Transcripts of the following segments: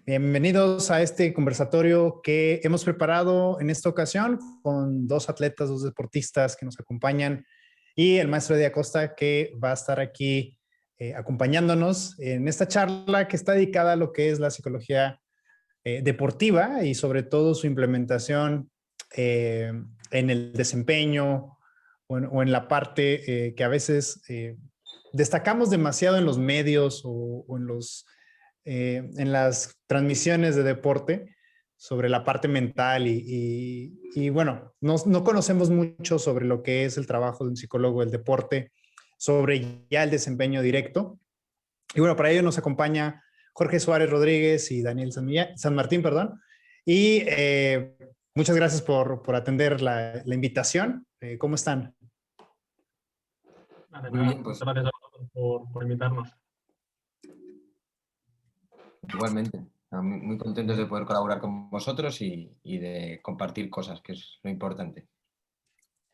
Bienvenidos a este conversatorio que hemos preparado en esta ocasión con dos atletas, dos deportistas que nos acompañan y el maestro Eddie Acosta que va a estar aquí acompañándonos en esta charla que está dedicada a lo que es la psicología deportiva y sobre todo su implementación en el desempeño o en la parte que a veces destacamos demasiado en los medios o en las transmisiones de deporte sobre la parte mental y bueno, no conocemos mucho sobre lo que es el trabajo de un psicólogo del deporte, sobre ya el desempeño directo. Y bueno, para ello nos acompaña Jorge Suárez Rodríguez y Daniel San Martín, perdón. Y muchas gracias por atender la invitación. ¿Cómo están? Vale, Muy bien, pues muchas gracias a vosotros por invitarnos. igualmente. Muy contentos de poder colaborar con vosotros y de compartir cosas, que es lo importante.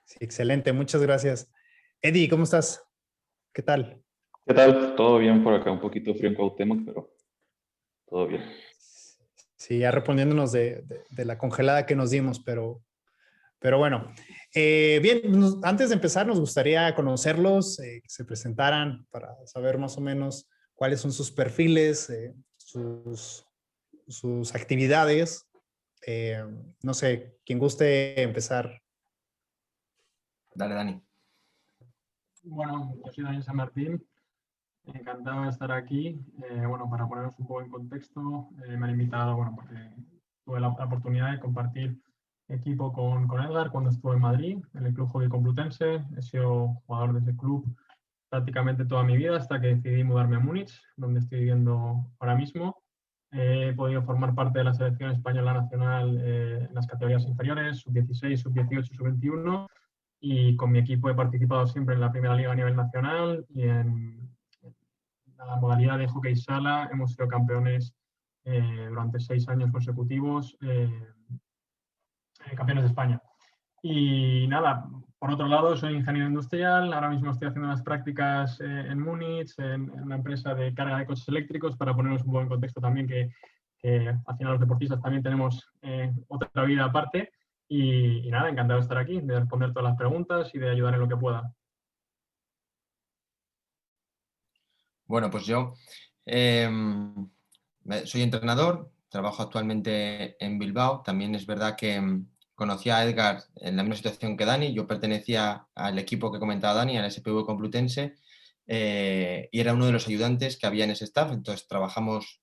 Sí, excelente, muchas gracias. Eddie, ¿cómo estás? ¿Qué tal? ¿Qué tal? Todo bien por acá, un poquito frío en Cuauhtémoc, pero todo bien. Sí, ya respondiéndonos de la congelada que nos dimos, pero bueno. Bien, antes de empezar nos gustaría conocerlos, que se presentaran para saber más o menos cuáles son sus perfiles, sus actividades. No sé, quien guste empezar. Dale, Dani. Bueno, yo soy Daniel San Martín, encantado de estar aquí. Bueno, para poneros un poco en contexto, me han invitado, bueno, porque tuve la oportunidad de compartir equipo con Edgar cuando estuve en Madrid, en el Club Hockey Complutense. He sido jugador de ese club prácticamente toda mi vida hasta que decidí mudarme a Múnich, donde estoy viviendo ahora mismo. He podido formar parte de la selección española nacional en las categorías inferiores, sub-16, sub-18, sub-21, y con mi equipo he participado siempre en la primera liga a nivel nacional y en la modalidad de hockey sala hemos sido campeones durante 6 años consecutivos, campeones de España. Y nada, por otro lado, soy ingeniero industrial. Ahora mismo estoy haciendo unas prácticas en Múnich, en una empresa de carga de coches eléctricos, para ponernos un poco en contexto también que al final los deportistas también tenemos otra vida aparte. Y nada, encantado de estar aquí, de responder todas las preguntas y de ayudar en lo que pueda. Bueno, pues yo soy entrenador, trabajo actualmente en Bilbao. También es verdad que conocí a Edgar en la misma situación que Dani. Yo pertenecía al equipo que comentaba Dani, al SPV Complutense, y era uno de los ayudantes que había en ese staff. Entonces trabajamos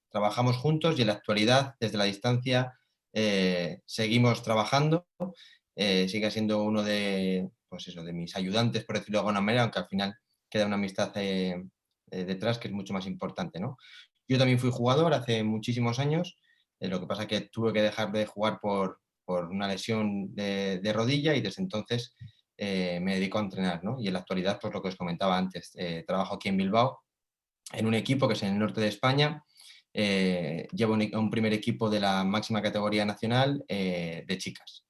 juntos y en la actualidad, desde la distancia, seguimos trabajando. Sigue siendo uno pues eso, de mis ayudantes, por decirlo de alguna manera, aunque al final queda una amistad detrás que es mucho más importante, ¿no? Yo también fui jugador hace muchísimos años, lo que pasa es que tuve que dejar de jugar por una lesión de rodilla y desde entonces me dedico a entrenar, ¿no? Y en la actualidad, pues lo que os comentaba antes, trabajo aquí en Bilbao, en un equipo que es en el norte de España. Llevo un primer equipo de la máxima categoría nacional de chicas.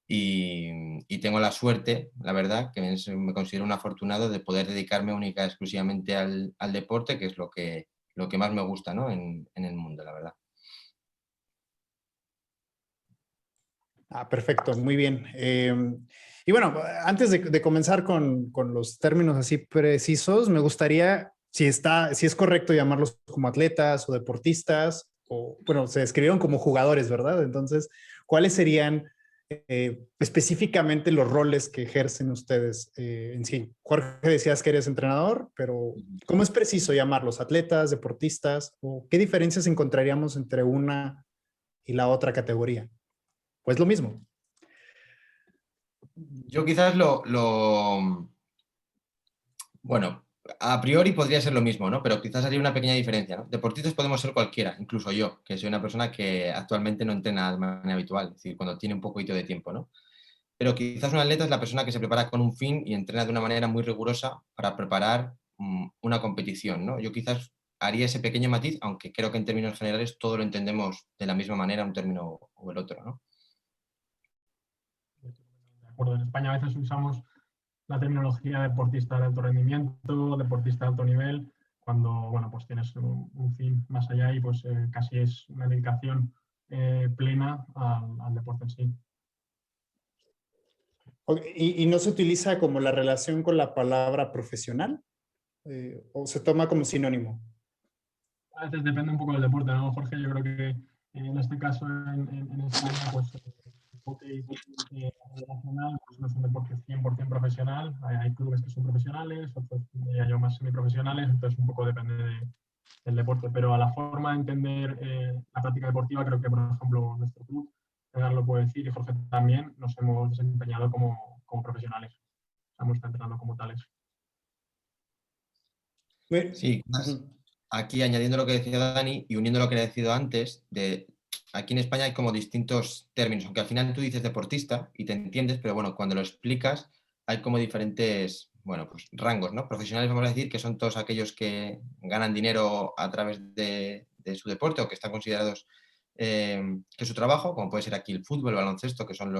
Y tengo la suerte, la verdad, que me considero un afortunado de poder dedicarme única y exclusivamente al deporte, que es lo que más me gusta, ¿no? en el mundo, la verdad. Perfecto, muy bien. Y bueno, antes de comenzar con los términos así precisos, me gustaría, si es correcto llamarlos como atletas o deportistas, o bueno, se describieron como jugadores, ¿verdad? Entonces, ¿cuáles serían específicamente los roles que ejercen ustedes en sí? Jorge, decías que eres entrenador, pero ¿cómo es preciso llamarlos? ¿Atletas, deportistas? ¿O qué diferencias encontraríamos entre una y la otra categoría? Pues lo mismo. Yo quizás bueno, a priori podría ser lo mismo, ¿no? Pero quizás haría una pequeña diferencia, ¿no? Deportistas podemos ser cualquiera, incluso yo, que soy una persona que actualmente no entrena de manera habitual, es decir, cuando tiene un poquito de tiempo, ¿no? Pero quizás un atleta es la persona que se prepara con un fin y entrena de una manera muy rigurosa para preparar una competición, ¿no? Yo quizás haría ese pequeño matiz, aunque creo que en términos generales todo lo entendemos de la misma manera, un término o el otro, ¿no? De acuerdo, en España a veces usamos la terminología deportista de alto rendimiento, deportista de alto nivel. cuando bueno, pues tienes un fin más allá y pues casi es una dedicación plena al deporte en sí. ¿Y no se utiliza como la relación con la palabra profesional? ¿O se toma como sinónimo? A veces depende un poco del deporte, ¿no, Jorge? Yo creo que en este caso en España, pues el hockey relacional pues, no es un deporte 100% profesional. Hay clubes que son profesionales, otros diría yo más semiprofesionales, entonces un poco depende del deporte. Pero a la forma de entender la práctica deportiva, creo que, por ejemplo, nuestro club, Edgar lo puede decir y Jorge también, nos hemos desempeñado como profesionales. Estamos entrenando como tales. Sí, aquí añadiendo lo que decía Dani y uniendo lo que le he decido antes, aquí en España hay como distintos términos, aunque al final tú dices deportista y te entiendes, pero bueno, cuando lo explicas hay como diferentes, bueno, pues rangos, ¿no? Profesionales vamos a decir que son todos aquellos que ganan dinero a través de su deporte o que están considerados que es su trabajo, como puede ser aquí el fútbol, el baloncesto, que son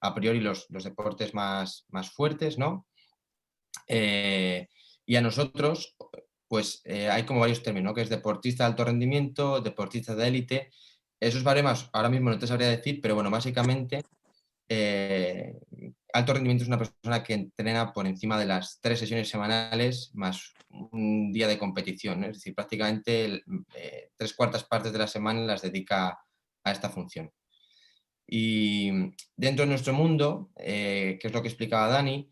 a priori los deportes más fuertes, ¿no? Y a nosotros, pues hay como varios términos, ¿no? Que es deportista de alto rendimiento, deportista de élite. Esos baremos ahora mismo no te sabría decir, pero bueno, básicamente alto rendimiento es una persona que entrena por encima de las 3 sesiones semanales más un día de competición, ¿no? Es decir, prácticamente 3/4 partes de la semana las dedica a esta función. Y dentro de nuestro mundo, que es lo que explicaba Dani,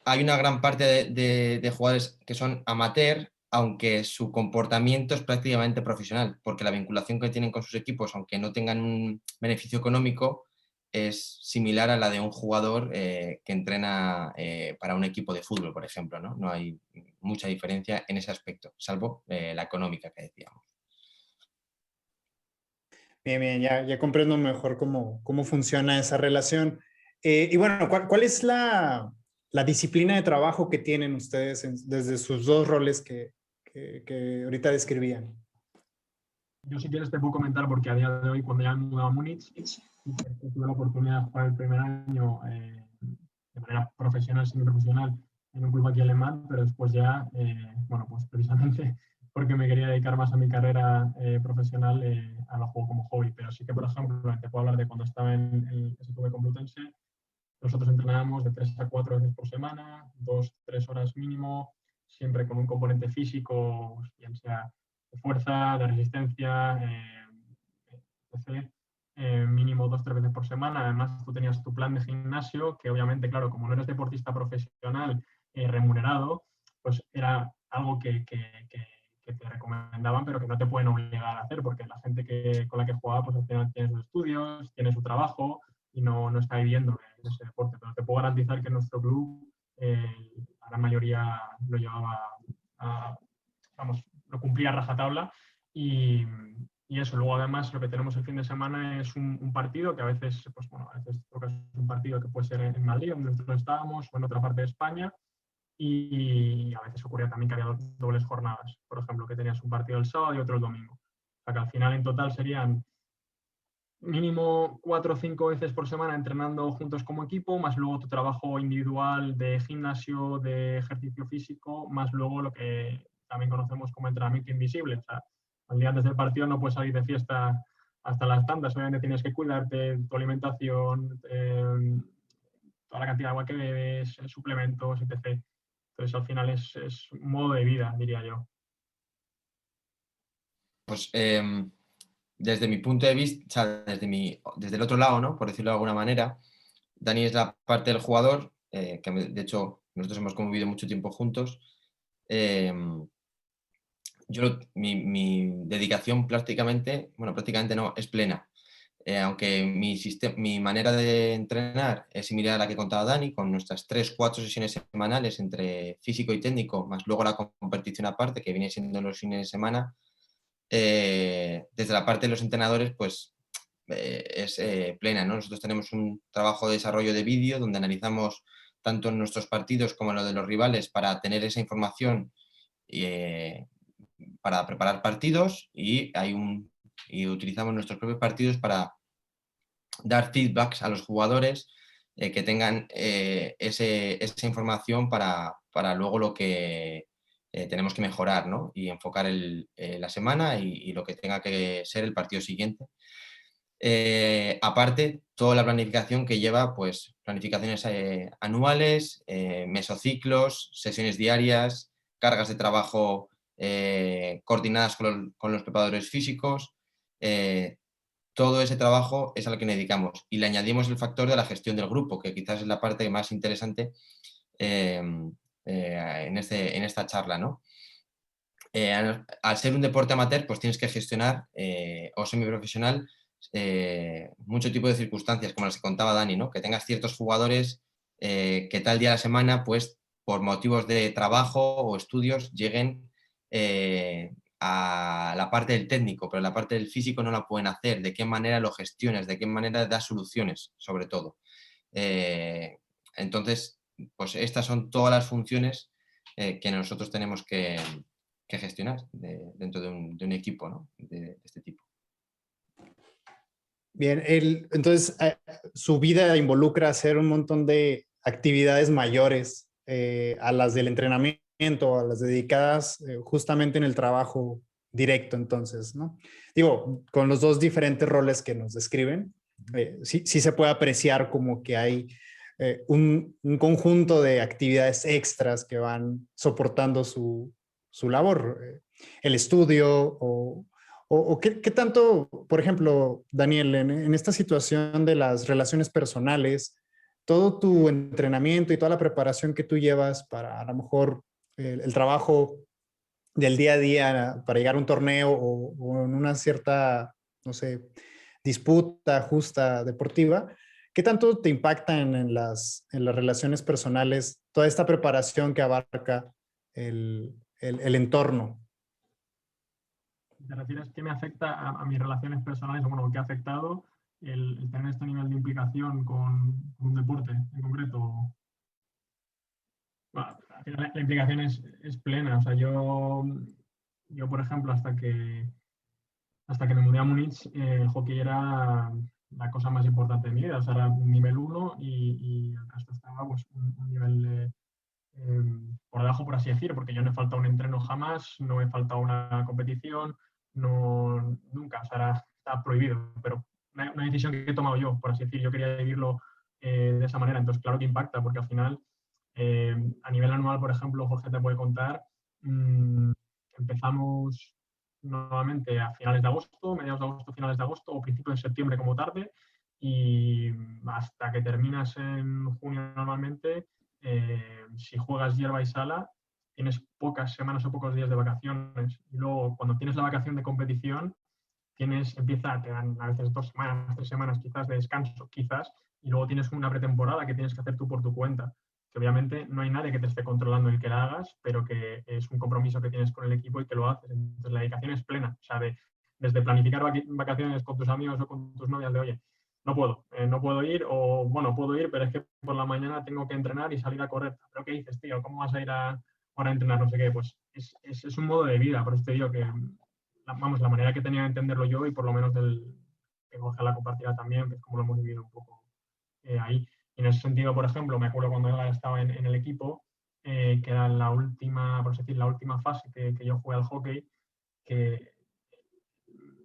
hay una gran parte de jugadores que son amateur, aunque su comportamiento es prácticamente profesional, porque la vinculación que tienen con sus equipos, aunque no tengan un beneficio económico, es similar a la de un jugador que entrena para un equipo de fútbol, por ejemplo, ¿no? No hay mucha diferencia en ese aspecto, salvo la económica que decíamos. Bien, bien, ya comprendo mejor cómo funciona esa relación. Y bueno, ¿cuál es la disciplina de trabajo que tienen ustedes desde sus dos roles que ahorita describían? Yo si quieres te puedo comentar porque a día de hoy cuando ya me he mudado a Múnich tuve la oportunidad de jugar el primer año de manera profesional, semiprofesional en un club aquí alemán, pero después ya, bueno, pues precisamente porque me quería dedicar más a mi carrera profesional, a lo juego como hobby. Pero sí que, por ejemplo, te puedo hablar de cuando estaba en el SPV Complutense, nosotros entrenábamos de 3 a 4 veces por semana, 2-3 horas mínimo, siempre con un componente físico, bien sea de fuerza, de resistencia, etc. Mínimo 2-3 veces por semana. Además, tú tenías tu plan de gimnasio, que obviamente, claro, como no eres deportista profesional remunerado, pues era algo que te recomendaban, pero que no te pueden obligar a hacer, porque la gente con la que jugaba, pues al final tiene sus estudios, tiene su trabajo y no está viviendo de ese deporte. Pero te puedo garantizar que nuestro club, la gran mayoría lo llevaba vamos, lo cumplía a rajatabla y eso. Luego además lo que tenemos el fin de semana es un partido que a veces, pues bueno, a veces toca un partido que puede ser en Madrid, donde nosotros estábamos, o en otra parte de España, y a veces ocurría también que había dobles jornadas, por ejemplo, que tenías un partido el sábado y otro el domingo. O sea que al final en total serían mínimo 4 o 5 veces por semana entrenando juntos como equipo, más luego tu trabajo individual de gimnasio, de ejercicio físico, más luego lo que también conocemos como entrenamiento invisible. O sea, al día antes del partido no puedes salir de fiesta hasta las tantas, obviamente tienes que cuidarte, tu alimentación, toda la cantidad de agua que bebes, suplementos, etc. Entonces al final es un modo de vida, diría yo. Pues desde mi punto de vista, o sea, desde el otro lado, ¿no? Por decirlo de alguna manera, Dani es la parte del jugador, que de hecho nosotros hemos convivido mucho tiempo juntos. Mi dedicación prácticamente no, es plena. Aunque mi manera de entrenar es similar a la que contaba Dani, con nuestras 3-4 sesiones semanales entre físico y técnico, más luego la competición aparte, que viene siendo los fines de semana. Desde la parte de los entrenadores, pues es plena, ¿no? Nosotros tenemos un trabajo de desarrollo de vídeo donde analizamos tanto en nuestros partidos como en lo de los rivales para tener esa información para preparar partidos y utilizamos nuestros propios partidos para dar feedbacks a los jugadores que tengan esa información para para luego lo que tenemos que mejorar, ¿no? Y enfocar la semana y lo que tenga que ser el partido siguiente. Aparte, toda la planificación que lleva, pues, planificaciones anuales, mesociclos, sesiones diarias, cargas de trabajo coordinadas con los preparadores físicos. Todo ese trabajo es al que nos dedicamos y le añadimos el factor de la gestión del grupo, que quizás es la parte más interesante en esta charla, ¿no? Al ser un deporte amateur, pues tienes que gestionar o semiprofesional mucho tipo de circunstancias, como las que contaba Dani, ¿no? Que tengas ciertos jugadores que tal día de la semana, pues por motivos de trabajo o estudios, lleguen a la parte del técnico, pero la parte del físico no la pueden hacer. ¿De qué manera lo gestionas? ¿De qué manera das soluciones, sobre todo? Entonces, pues estas son todas las funciones que nosotros tenemos que gestionar dentro de un equipo, ¿no? de este tipo. Bien, entonces su vida involucra hacer un montón de actividades mayores a las del entrenamiento, a las dedicadas justamente en el trabajo directo, entonces, ¿no? Digo, con los dos diferentes roles que nos describen, sí se puede apreciar como que hay un conjunto de actividades extras que van soportando su labor, el estudio o qué tanto, por ejemplo, Daniel, en esta situación de las relaciones personales, todo tu entrenamiento y toda la preparación que tú llevas para a lo mejor el trabajo del día a día para llegar a un torneo o en una cierta, no sé, disputa justa deportiva, ¿qué tanto te impactan en las relaciones personales toda esta preparación que abarca el entorno? ¿Te refieres que me afecta a mis relaciones personales o bueno, qué ha afectado el tener este nivel de implicación con un deporte en concreto? Bueno, al final la implicación es plena. O sea, yo, por ejemplo, hasta que me mudé a Múnich, el hockey era la cosa más importante de mi vida. O sea, era un nivel 1 y el resto estaba pues, un nivel por debajo, por así decir, porque yo no he faltado un entreno jamás, no he faltado una competición, no, nunca, o sea, está prohibido, pero una decisión que he tomado yo, por así decir, yo quería vivirlo de esa manera, entonces claro que impacta, porque al final, a nivel anual, por ejemplo, Jorge te puede contar, empezamos nuevamente a finales de agosto, mediados de agosto, finales de agosto o principios de septiembre como tarde, y hasta que terminas en junio normalmente, si juegas hierba y sala, tienes pocas semanas o pocos días de vacaciones. Y luego, cuando tienes la vacación de competición, te dan a veces 2 semanas, 3 semanas quizás de descanso, quizás, y luego tienes una pretemporada que tienes que hacer tú por tu cuenta. Que obviamente no hay nadie que te esté controlando el que la hagas, pero que es un compromiso que tienes con el equipo y que lo haces. Entonces, la dedicación es plena. O sea, desde planificar vacaciones con tus amigos o con tus novias de, oye, no puedo ir, o bueno, puedo ir, pero es que por la mañana tengo que entrenar y salir a correr. ¿Pero qué dices, tío? ¿Cómo vas a ir ahora a entrenar? No sé qué. Pues es un modo de vida, por eso te digo que, la manera que tenía de entenderlo yo y por lo menos que Jorge la compartirá también, que es como lo hemos vivido un poco ahí. Y en ese sentido, por ejemplo, me acuerdo cuando estaba en el equipo, que era la última, por así decir, la última fase que yo jugué al hockey, que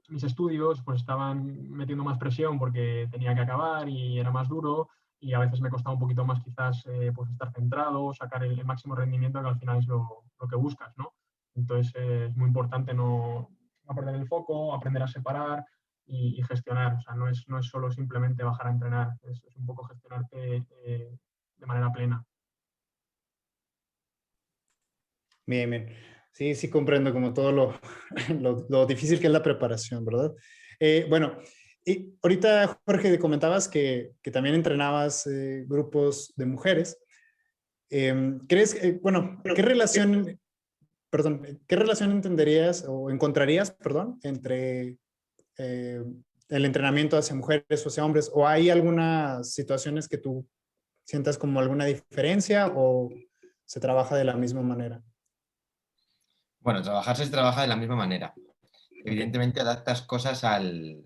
mis estudios pues estaban metiendo más presión porque tenía que acabar y era más duro y a veces me costaba un poquito más quizás pues estar centrado, sacar el máximo rendimiento, que al final es lo que buscas, ¿no? Entonces es muy importante no perder el foco, aprender a separar y gestionar. O sea, no es solo simplemente bajar a entrenar, es un poco gestionarte de manera plena. Bien, bien. Sí, sí comprendo como todo lo difícil que es la preparación, ¿verdad? Bueno, y ahorita, Jorge, comentabas que también entrenabas grupos de mujeres. ¿Crees, bueno, qué relación entenderías o encontrarías, perdón, entre el entrenamiento hacia mujeres o hacia hombres? ¿O hay algunas situaciones que tú sientas como alguna diferencia o se trabaja de la misma manera? Bueno, se trabaja de la misma manera. Okay. Evidentemente adaptas cosas al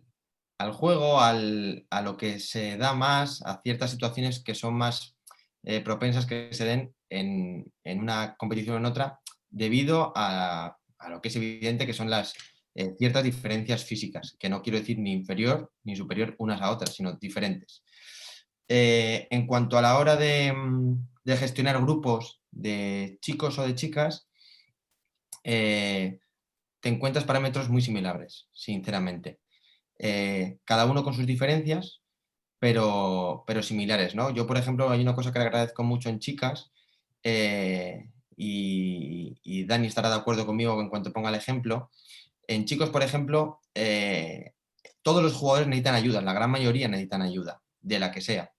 juego, a lo que se da más, a ciertas situaciones que son más propensas que se den en una competición o en otra debido a lo que es evidente que son las ciertas diferencias físicas, que no quiero decir ni inferior ni superior unas a otras, sino diferentes. En cuanto a la hora de gestionar grupos de chicos o de chicas, te encuentras parámetros muy similares, sinceramente. Cada uno con sus diferencias, pero similares, ¿no? Yo, por ejemplo, hay una cosa que le agradezco mucho en chicas, y Dani estará de acuerdo conmigo en cuanto ponga el ejemplo. En chicos, por ejemplo, todos los jugadores necesitan ayuda, la gran mayoría necesitan ayuda, de la que sea.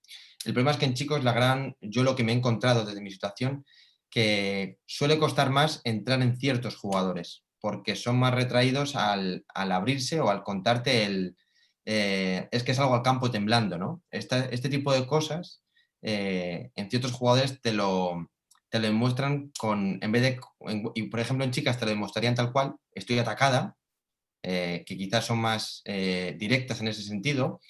El problema es que en chicos, yo lo que me he encontrado desde mi situación, que suele costar más entrar en ciertos jugadores, porque son más retraídos al abrirse o al contarte es que salgo al campo temblando, ¿no? Este tipo de cosas, en ciertos jugadores te lo demuestran en vez de, y por ejemplo en chicas te lo demostrarían tal cual, estoy atacada, que quizás son más directas en ese sentido,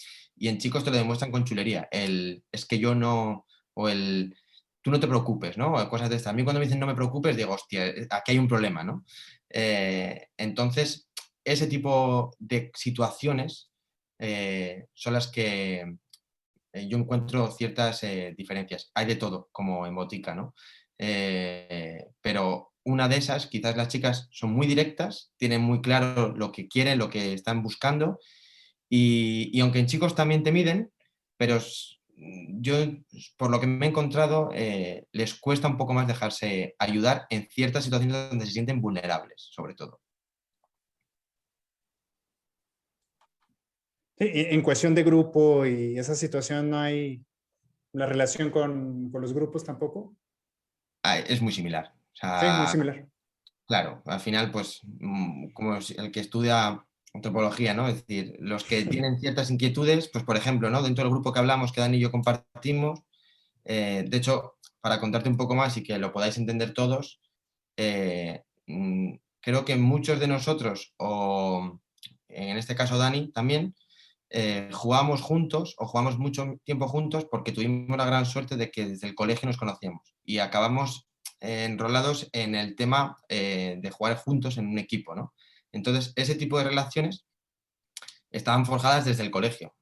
y en chicos te lo demuestran con chulería, es que yo no, o tú no te preocupes, ¿no? O cosas de estas. A mí cuando me dicen no me preocupes, digo, hostia, aquí hay un problema, ¿no? Entonces, ese tipo de situaciones son las que yo encuentro ciertas diferencias. Hay de todo, como en botica, ¿no? Pero una de esas, quizás las chicas son muy directas, tienen muy claro lo que quieren, lo que están buscando, y aunque en chicos también te miden, pero yo, por lo que me he encontrado, les cuesta un poco más dejarse ayudar en ciertas situaciones donde se sienten vulnerables, sobre todo. Sí, en cuestión de grupo y esa situación, ¿no hay la relación con los grupos tampoco? Es muy similar. O Sí, muy sea, similar. claro, al final, pues, como el que estudia antropología, ¿no? Es decir, los que tienen ciertas inquietudes, pues, por ejemplo, ¿no? Dentro del grupo que hablamos, que Dani y yo compartimos, de hecho, para contarte un poco más y que lo podáis entender todos, creo que muchos de nosotros, o en este caso Dani también, jugamos juntos o jugamos mucho tiempo juntos porque tuvimos la gran suerte de que desde el colegio nos conocíamos y acabamos enrolados en el tema de jugar juntos en un equipo, ¿no? Entonces, ese tipo de relaciones estaban forjadas desde el colegio.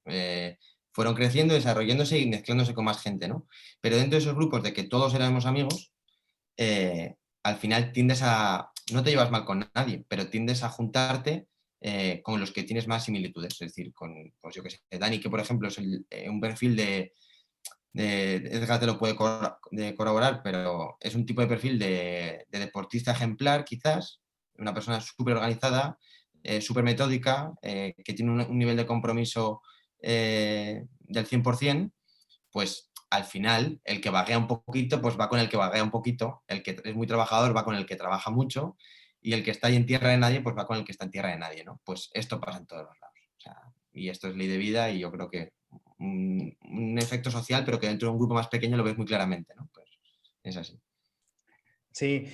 Fueron creciendo, desarrollándose y mezclándose con más gente, ¿no? Pero dentro de esos grupos de que todos éramos amigos, al final tiendes a, no te llevas mal con nadie, pero tiendes a juntarte con los que tienes más similitudes. Es decir, con, pues yo que sé, Dani, que por ejemplo es un perfil de Edgar te lo puede corroborar, pero es un tipo de perfil de deportista ejemplar, quizás, una persona súper organizada, súper metódica, que tiene un nivel de compromiso del 100%, pues al final el que vaguea un poquito, pues va con el que vaguea un poquito, el que es muy trabajador va con el que trabaja mucho, y el que está ahí en tierra de nadie, pues va con el que está en tierra de nadie, ¿no? Pues esto pasa en todos los lados. O sea, y esto es ley de vida y yo creo que un efecto social, pero que dentro de un grupo más pequeño lo ves muy claramente, ¿no? Pues es así. Sí,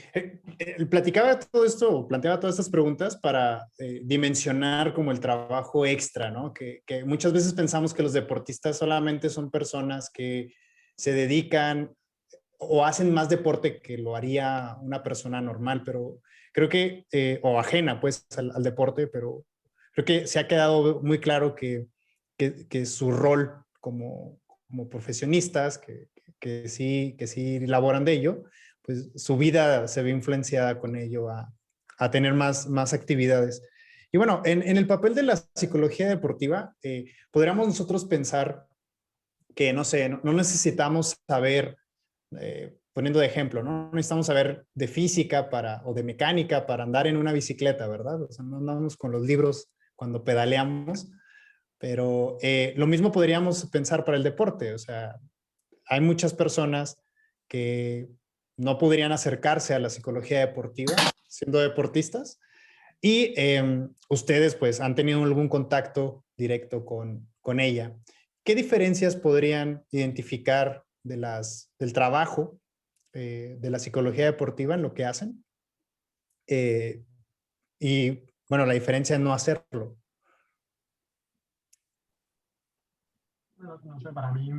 platicaba todo esto, planteaba todas estas preguntas para dimensionar como el trabajo extra, ¿no? Que muchas veces pensamos que los deportistas solamente son personas que se dedican o hacen más deporte que lo haría una persona normal, pero creo que, o ajena pues al deporte, pero creo que se ha quedado muy claro que su rol como profesionistas, que sí laboran de ello, pues su vida se ve influenciada con ello a tener más actividades. Y bueno, en el papel de la psicología deportiva, podríamos nosotros pensar que, no sé, no necesitamos saber, poniendo de ejemplo, no necesitamos saber de física o de mecánica para andar en una bicicleta, ¿verdad? O sea, no andamos con los libros cuando pedaleamos, pero lo mismo podríamos pensar para el deporte. O sea, hay muchas personas que no podrían acercarse a la psicología deportiva siendo deportistas y ustedes pues han tenido algún contacto directo con ella. ¿Qué diferencias podrían identificar del trabajo de la psicología deportiva en lo que hacen? Y bueno, la diferencia es no hacerlo. No sé, para mí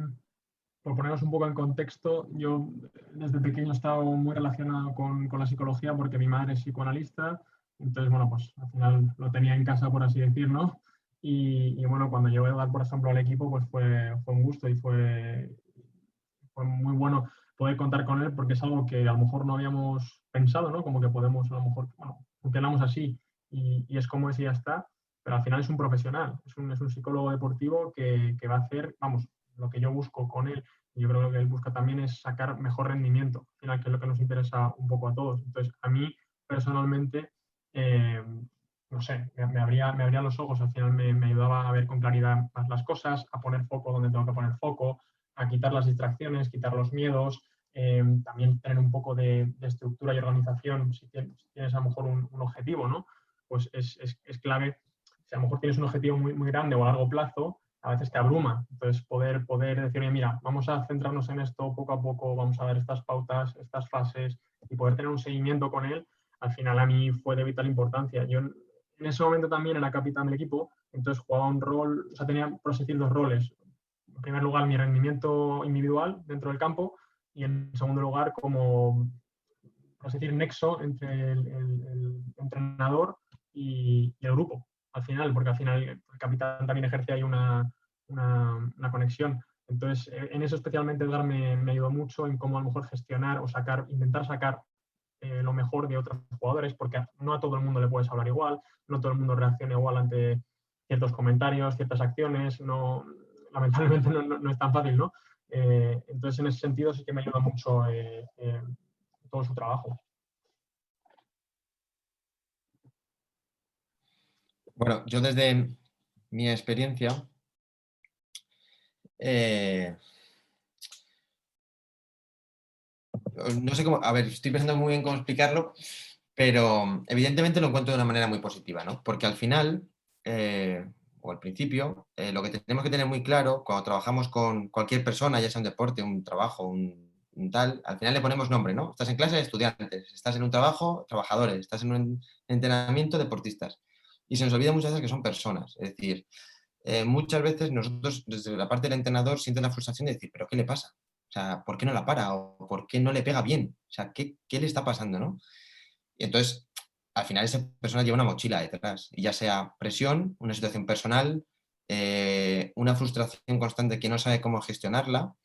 por poneros un poco en contexto, yo desde pequeño he estado muy relacionado con la psicología porque mi madre es psicoanalista, entonces, bueno, pues al final lo tenía en casa, por así decir, ¿no? Y bueno, cuando llegó Edgar, por ejemplo, al equipo, pues fue un gusto y fue muy bueno poder contar con él porque es algo que a lo mejor no habíamos pensado, ¿no? Como que podemos, a lo mejor, bueno, funcionamos así y es como es y ya está, pero al final es un profesional, es un psicólogo deportivo que va a hacer, vamos, lo que yo busco con él, y yo creo que lo que él busca también es sacar mejor rendimiento, al final, que es lo que nos interesa un poco a todos. Entonces, a mí personalmente, eh, no sé, me abría los ojos, al final me ayudaba a ver con claridad más las cosas, a poner foco donde tengo que poner foco, a quitar las distracciones, quitar los miedos, también tener un poco de estructura y organización si tienes a lo mejor un objetivo, ¿no? Pues es clave. Si a lo mejor tienes un objetivo muy grande o a largo plazo, a veces te abruma. Entonces, poder decir, oye, mira, vamos a centrarnos en esto poco a poco, vamos a ver estas pautas, estas fases y poder tener un seguimiento con él, al final a mí fue de vital importancia. Yo en ese momento también era capitán del equipo, entonces jugaba un rol, o sea, tenía, por así decir, dos roles. En primer lugar, mi rendimiento individual dentro del campo y en segundo lugar, como, por así decir, nexo entre el entrenador y el grupo, al final, porque al final el capitán también ejerce ahí una conexión. Entonces, en eso especialmente Edgar me ayudó mucho en cómo a lo mejor gestionar o intentar sacar lo mejor de otros jugadores, porque no a todo el mundo le puedes hablar igual, no todo el mundo reacciona igual ante ciertos comentarios, ciertas acciones, no, lamentablemente no es tan fácil, ¿no? Entonces, en ese sentido sí que me ayuda mucho todo su trabajo. Bueno, yo desde mi experiencia, no sé cómo, a ver, estoy pensando muy bien cómo explicarlo, pero evidentemente lo encuentro de una manera muy positiva, ¿no? Porque al final, o al principio, lo que tenemos que tener muy claro cuando trabajamos con cualquier persona, ya sea un deporte, un trabajo, un tal, al final le ponemos nombre, ¿no? Estás en clase de estudiantes, estás en un trabajo, trabajadores, estás en un entrenamiento, deportistas. Y se nos olvida muchas veces que son personas. Es decir, muchas veces nosotros, desde la parte del entrenador, sienten la frustración de decir, ¿pero qué le pasa? O sea, ¿por qué no la para? ¿O por qué no le pega bien? O sea, ¿qué le está pasando, no? Y entonces, al final, esa persona lleva una mochila detrás, y ya sea presión, una situación personal, una frustración constante que no sabe cómo gestionarla.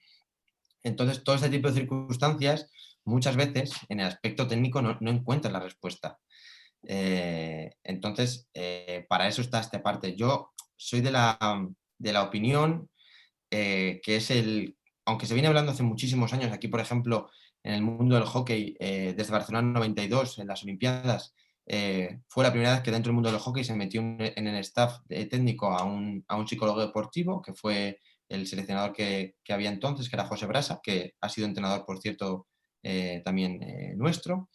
Entonces, todo este tipo de circunstancias, muchas veces, en el aspecto técnico, no encuentran la respuesta. Entonces, para eso está esta parte. Yo soy de la opinión que es aunque se viene hablando hace muchísimos años, aquí por ejemplo en el mundo del hockey, desde Barcelona 92, en las Olimpiadas, fue la primera vez que dentro del mundo del hockey se metió en el staff técnico a un psicólogo deportivo, que fue el seleccionador que había entonces, que era José Brasa, que ha sido entrenador, por cierto, también nuestro.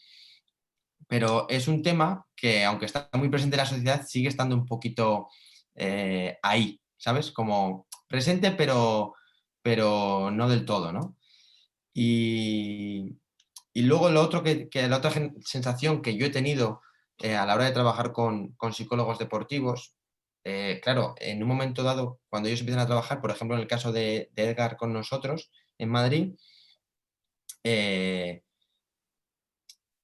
Pero es un tema que, aunque está muy presente en la sociedad, sigue estando un poquito ahí, ¿sabes? Como presente, pero no del todo, ¿no? Y luego lo otro la otra sensación que yo he tenido a la hora de trabajar con psicólogos deportivos, claro, en un momento dado, cuando ellos empiezan a trabajar, por ejemplo, en el caso de Edgar con nosotros en Madrid,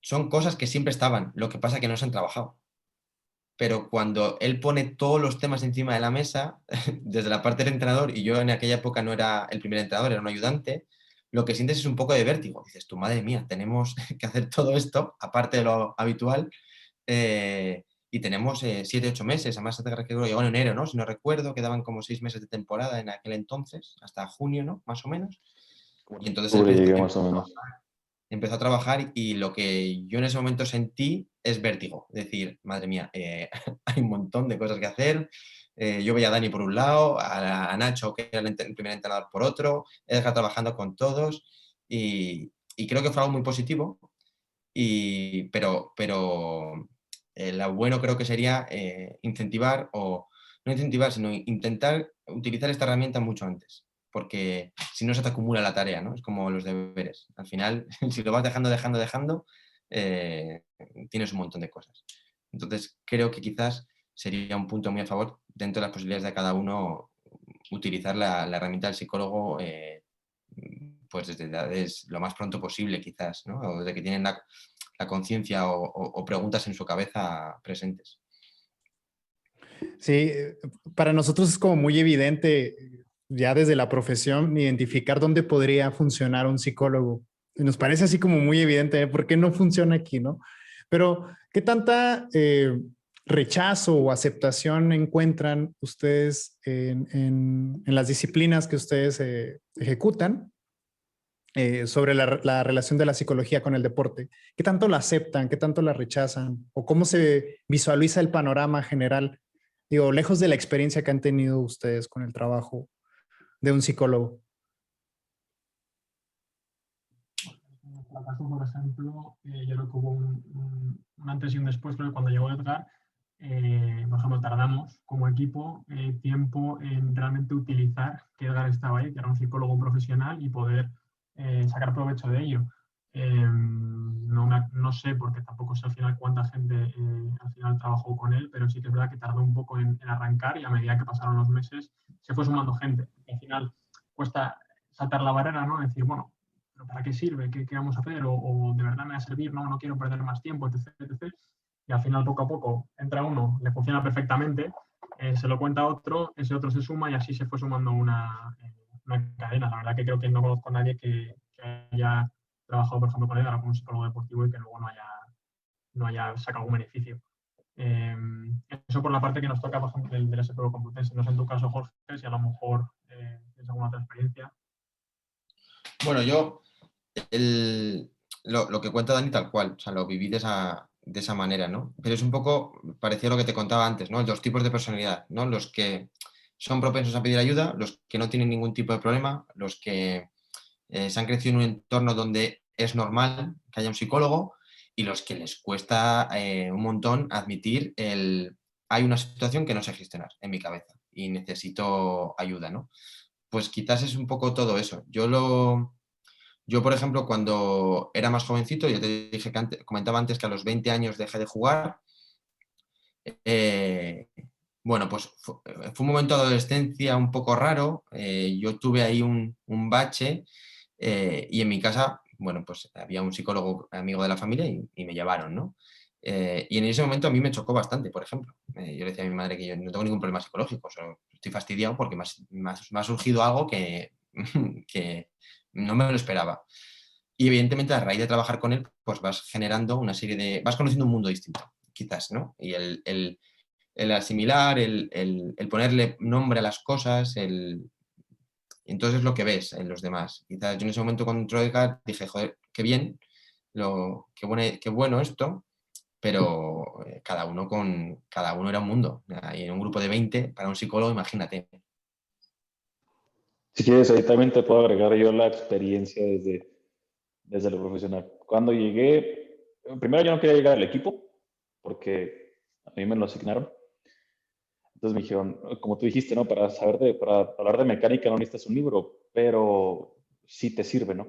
son cosas que siempre estaban, lo que pasa es que no se han trabajado. Pero cuando él pone todos los temas encima de la mesa, desde la parte del entrenador, y yo en aquella época no era el primer entrenador, era un ayudante, lo que sientes es un poco de vértigo. Dices, tu madre mía, tenemos que hacer todo esto, aparte de lo habitual, y tenemos 7, 8 meses, además llegó en enero, ¿no? Si no recuerdo, quedaban como 6 meses de temporada en aquel entonces, hasta junio, ¿no? Más o menos. Y entonces Llegué más o menos. empezó a trabajar y lo que yo en ese momento sentí es vértigo. Es decir, madre mía, hay un montón de cosas que hacer. Yo veía a Dani por un lado, a Nacho, que era el primer entrenador, por otro, Edgar trabajando con todos y creo que fue algo muy positivo. Pero lo bueno creo que sería incentivar, o no incentivar, sino intentar utilizar esta herramienta mucho antes, porque si no se te acumula la tarea, ¿no? Es como los deberes. Al final, si lo vas dejando, tienes un montón de cosas. Entonces, creo que quizás sería un punto muy a favor, dentro de las posibilidades de cada uno, utilizar la herramienta del psicólogo pues desde edades lo más pronto posible quizás, ¿no? O desde que tienen la conciencia o preguntas en su cabeza presentes. Sí, para nosotros es como muy evidente ya desde la profesión identificar dónde podría funcionar un psicólogo. Y nos parece así como muy evidente, ¿por qué no funciona aquí, no? Pero, ¿qué tanta rechazo o aceptación encuentran ustedes en las disciplinas que ustedes ejecutan sobre la relación de la psicología con el deporte? ¿Qué tanto la aceptan? ¿Qué tanto la rechazan? ¿O cómo se visualiza el panorama general? Digo, lejos de la experiencia que han tenido ustedes con el trabajo de un psicólogo. En nuestro caso, por ejemplo, yo creo que hubo un antes y un después, creo que cuando llegó Edgar, por ejemplo, tardamos como equipo tiempo en realmente utilizar que Edgar estaba ahí, que era un psicólogo profesional y poder sacar provecho de ello. No sé, porque tampoco sé al final cuánta gente al final trabajó con él, pero sí que es verdad que tardó un poco en arrancar y a medida que pasaron los meses se fue sumando gente. Y al final cuesta saltar la barrera, ¿no? Decir, bueno, ¿pero para qué sirve? ¿Qué vamos a hacer? O de verdad me va a servir, no quiero perder más tiempo, etc, etc. Y al final, poco a poco, entra uno, le funciona perfectamente, se lo cuenta a otro, ese otro se suma y así se fue sumando una cadena. La verdad que creo que no conozco a nadie que haya trabajado, por ejemplo, con él, como un psicólogo deportivo y que luego no haya sacado algún beneficio. Eso por la parte que nos toca, por ejemplo, del SPV Complutense. No sé en tu caso, Jorge, si a lo mejor tienes alguna otra experiencia. Bueno, yo lo que cuenta Dani tal cual, o sea, lo viví de esa manera, ¿no? Pero es un poco parecido a lo que te contaba antes, ¿no? Los tipos de personalidad, ¿no? Los que son propensos a pedir ayuda, los que no tienen ningún tipo de problema, los que se han crecido en un entorno donde es normal que haya un psicólogo y los que les cuesta un montón admitir hay una situación que no sé gestionar en mi cabeza y necesito ayuda, ¿no? Pues quizás es un poco todo eso. Yo, por ejemplo, cuando era más jovencito, yo te dije comentaba antes que a los 20 años dejé de jugar. Bueno, pues fue un momento de adolescencia un poco raro. Yo tuve ahí un bache y en mi casa, bueno, pues había un psicólogo amigo de la familia y me llevaron, ¿no? Y en ese momento a mí me chocó bastante, por ejemplo. Yo le decía a mi madre que yo no tengo ningún problema psicológico, solo estoy fastidiado porque me ha surgido algo que, que no me lo esperaba. Y evidentemente a raíz de trabajar con él, pues vas generando una serie vas conociendo un mundo distinto, quizás, ¿no? Y el asimilar, el ponerle nombre a las cosas, entonces es lo que ves en los demás. Quizás yo en ese momento con Troika dije, joder, qué bien, qué bueno esto, pero cada uno era un mundo. Y en un grupo de 20, para un psicólogo, imagínate. Si quieres, ahí también te puedo agregar yo la experiencia desde lo profesional. Cuando llegué, primero yo no quería llegar al equipo, porque a mí me lo asignaron. Entonces me dijeron, como tú dijiste, ¿no? Para hablar de mecánica no necesitas un libro, pero sí te sirve, ¿no?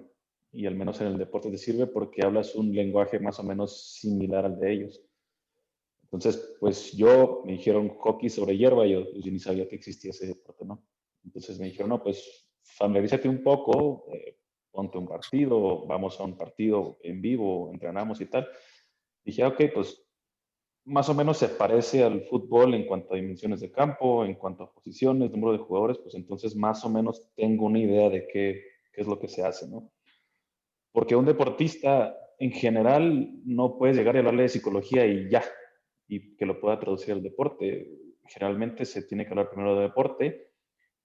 Y al menos en el deporte te sirve porque hablas un lenguaje más o menos similar al de ellos. Entonces, pues me dijeron hockey sobre hierba y yo ni sabía que existía ese deporte, ¿no? Entonces me dijeron, no, pues familiarízate un poco, ponte un partido, vamos a un partido en vivo, entrenamos y tal. Dije, ok, pues más o menos se parece al fútbol en cuanto a dimensiones de campo, en cuanto a posiciones, número de jugadores, pues entonces más o menos tengo una idea de qué es lo que se hace, ¿no? Porque un deportista en general no puedes llegar y hablarle de psicología y ya, y que lo pueda traducir al deporte. Generalmente se tiene que hablar primero de deporte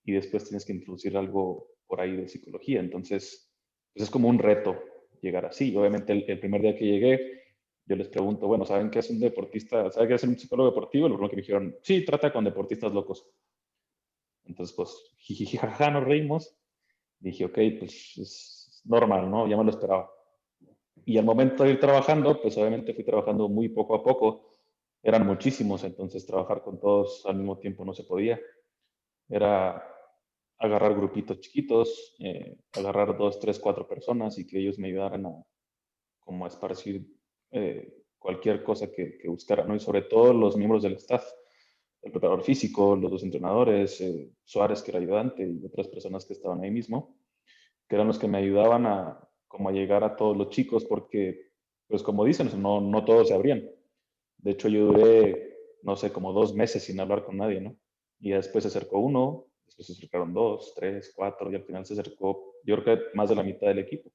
y después tienes que introducir algo por ahí de psicología. Entonces, pues es como un reto llegar así. Obviamente el primer día que llegué, yo les pregunto, bueno, ¿saben qué es un deportista? ¿Saben qué es un psicólogo deportivo? Lo primero que me dijeron, sí, trata con deportistas locos. Entonces, pues, jiji, jaja, nos reímos. Dije, ok, pues es normal, ¿no? Ya me lo esperaba. Y al momento de ir trabajando, pues obviamente fui trabajando muy poco a poco. Eran muchísimos, entonces trabajar con todos al mismo tiempo no se podía. Era agarrar grupitos chiquitos, agarrar 2, 3, 4 personas y que ellos me ayudaran como a esparcir cualquier cosa que buscara, ¿no? Y sobre todo los miembros del staff, el preparador físico, los dos entrenadores, Suárez, que era ayudante, y otras personas que estaban ahí mismo. que eran los que me ayudaban como a llegar a todos los chicos, porque, pues como dicen, no todos se abrían. De hecho, yo duré, no sé, como 2 meses sin hablar con nadie, ¿no? Y ya después se acercó uno, después se acercaron 2, 3, 4, y al final se acercó, yo creo que más de la mitad del equipo.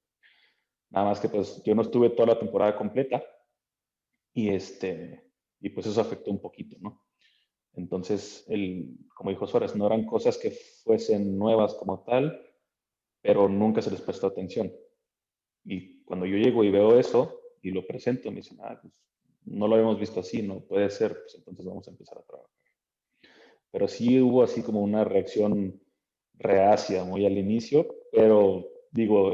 Nada más que pues yo no estuve toda la temporada completa y y pues eso afectó un poquito, ¿no? Entonces, como dijo Suárez, no eran cosas que fuesen nuevas como tal, pero nunca se les prestó atención. Y cuando yo llego y veo eso y lo presento, me dicen, pues no lo habíamos visto así, no puede ser, pues entonces vamos a empezar a trabajar. Pero sí hubo así como una reacción reacia muy al inicio, pero digo,